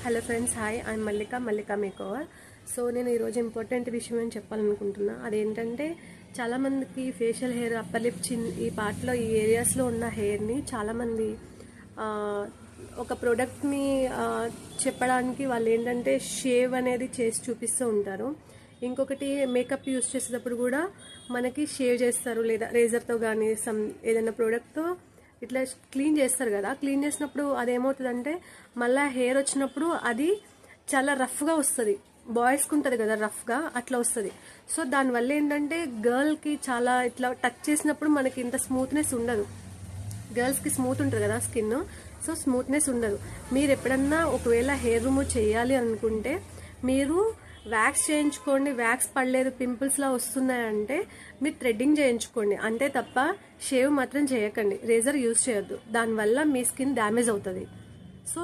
Hello friends, hi, I'm Mallika makeover. So నేను ఈరోజు important విషయం అని చెప్పాలనుకుంటున్నా. అదేంటంటే చాలామందికి ఫేషియల్ హెయిర్, అప్పర్ లిప్, చిన్ ఈ పార్ట్లో, ఈ ఏరియాస్లో ఉన్న హెయిర్ని చాలామంది ఒక ప్రోడక్ట్ని చెప్పడానికి వాళ్ళు ఏంటంటే షేవ్ అనేది చేసి చూపిస్తూ ఉంటారు. ఇంకొకటి మేకప్ యూస్ చేసేటప్పుడు కూడా మనకి షేవ్ చేస్తారు, లేదా రేజర్తో కానీ ఏదైనా ప్రోడక్ట్తో ఇట్లా క్లీన్ చేస్తారు కదా. క్లీన్ చేసినప్పుడు అదేమవుతుందంటే మళ్ళీ హెయిర్ వచ్చినప్పుడు అది చాలా రఫ్గా వస్తుంది. బాయ్స్కి ఉంటుంది కదా రఫ్గా, అట్లా వస్తుంది. సో దానివల్ల ఏంటంటే గర్ల్కి చాలా ఇట్లా టచ్ చేసినప్పుడు మనకి ఇంత స్మూత్నెస్ ఉండదు. గర్ల్స్కి స్మూత్ ఉంటుంది కదా స్కిన్, సో స్మూత్నెస్ ఉండదు. మీరు ఎప్పుడన్నా ఒకవేళ హెయిర్ రిమూవ్ చేయాలి అనుకుంటే మీరు వ్యాక్స్ చేయించుకోండి. వ్యాక్స్ పడలేదు, పింపుల్స్లా వస్తున్నాయంటే మీరు థ్రెడ్డింగ్ చేయించుకోండి, అంతే తప్ప షేవ్ మాత్రం చేయకండి. రేజర్ యూజ్ చేయొద్దు, దానివల్ల మీ స్కిన్ డ్యామేజ్ అవుతుంది. సో